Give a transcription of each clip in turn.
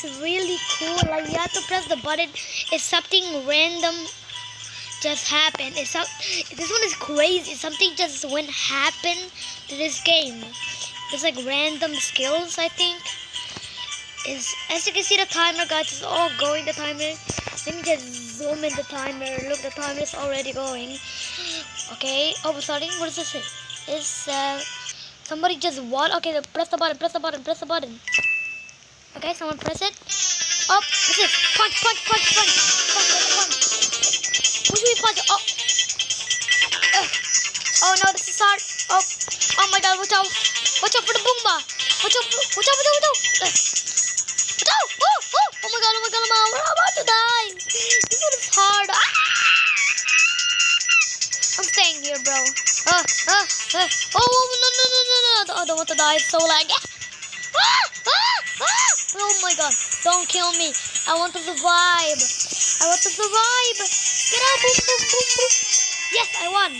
is really cool. Like you have to press the button. If something random just happened. This one is crazy. Something just went happen to this game. There's like random skills, I think. As you can see the timer, guys, is all going. The timer. Let me just zoom in the timer. Look, the timer is already going. Okay. Oh, sorry. What does this say? It's somebody just won. Okay, press the button. Press the button. Press the button. Okay, someone press it. Oh, what's this? Punch, punch, punch, punch, punch, punch. Who should we punch? Oh. Oh no, this is hard. Oh my God! Watch out! Watch out for the boomba! Watch out! Watch out! Watch out! Watch out! Watch out! Oh my God! Oh my God! We're about to die. This one is hard. I'm staying here, bro. Oh no! I don't want to die. It's so laggy. Oh my God! Don't kill me. I want to survive. I want to survive. Get out! Boom! Boom! Boom! Boom! Yes, I won.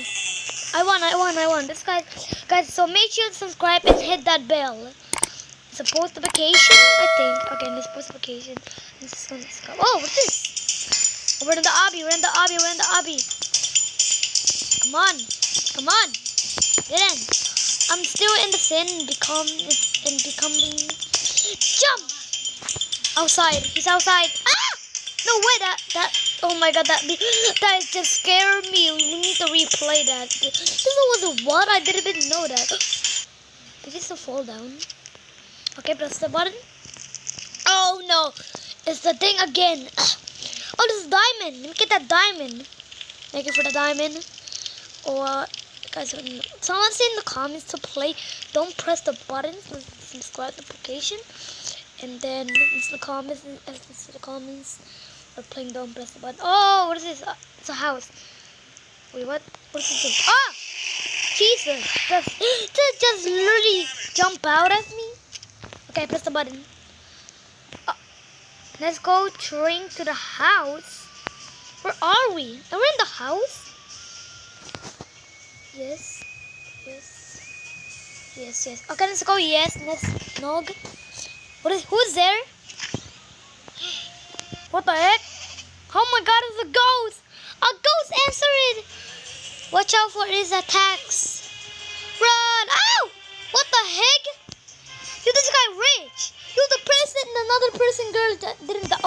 I won. This guys, so make sure to subscribe and hit that bell. It's a post notification, I think. Okay, this post notification. Let's go. Oh, what's this? We're in the obby. Come on. Get in. I'm still in the sin becoming. Jump. Outside. He's outside. Ah! No way. That. Oh my God, that just scared me. We need to replay that. This was a what? I didn't even know that. Did it still fall down? Okay, press the button. Oh no, it's the thing again. Oh, this is diamond. Let me get that diamond. Thank you for the diamond. Or guys, someone say in the comments to play. Don't press the button. Subscribe notification, and then it's the comments. We're playing Don't Press the Button. Oh, what is this? It's a house. Wait, what? What is this thing? Ah! Jesus! That just literally jump out at me. Okay, press the button. Let's go train to the house. Where are we? Are we in the house? Yes. Okay, let's go. Yes, let's nog. Who's there? What the heck? Oh my God, it's a ghost! A ghost answered! Watch out for his attacks. Run! Ow! What the heck? You, this guy rich. You, the person, another person, girl that didn't die.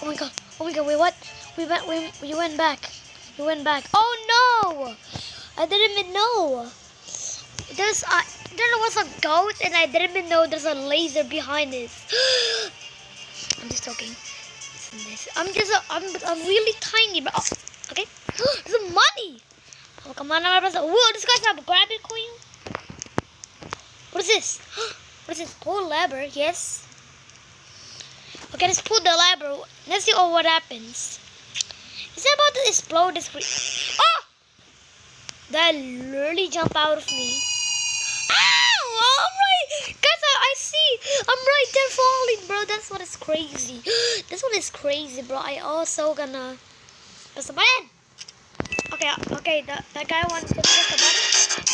Oh my God. Wait, what? We went back. Oh no! I didn't even know. There was a ghost, and I didn't even know there's a laser behind this. I'm just joking. I'm really tiny, but okay. There's money. Oh, come on, whoa, this guy's have a grab it coin. What is this? Pull lever, yes. Okay, let's pull the lever. Let's see what happens. Is it about to explode this? Oh! That literally jumped out of me. Ow! Alright! Guys, I see. I'm right there falling, bro. That's what is crazy. This one is crazy, bro. I also gonna press the button. Okay, that guy wanted to press the button.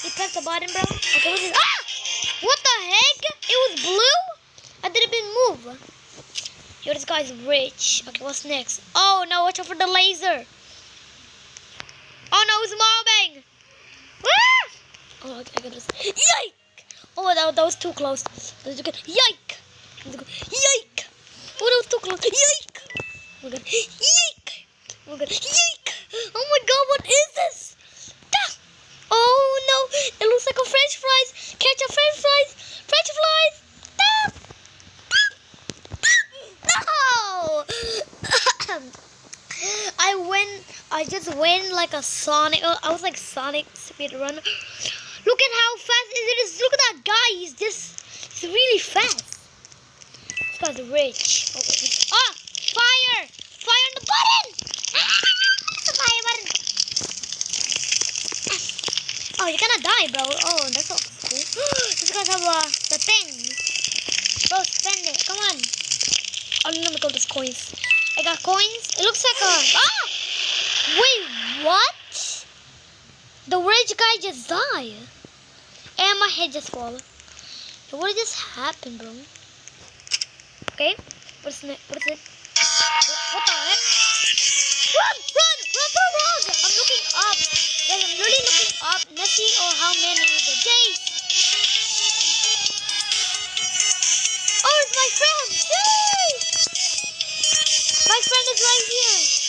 He pressed the button, bro. Okay, what's this? Ah! What the heck? It was blue? I didn't even move. Yo, this guy's rich. Okay, what's next? Oh no, watch out for the laser. Oh no, it's mobbing. Ah! Oh, okay, I got this. Yike! Oh, that was too close. Yike! Yike! Oh, that was too close. Yike! Oh my God. Yike! Oh my God. Yike! Oh my God, what is this? Ah! Oh no, it looks like a French fries. Catch a French fries. French fries. No! I just went like a Sonic. I was like Sonic speedrun. Look at how fast it is. Look at that guy. He's really fast. This guy's rich. Ah! Fire! Fire on the button! Ah! The fire button. Oh, you're gonna die, bro. Oh, that's so cool. This guy's have the thing. Bro, spend it. Come on. Oh, let me go this coins. I got coins. It looks like a... Ah! Wait, what? The rich guy just died. And my head just fall. What just happened, bro? Okay. What is it? What is it? What the heck? Run! Run! Run for run! I'm looking up. Guys, I'm really looking up. Let's see how many is it. Jace! Oh, it's my friend! Jace! My friend is right here.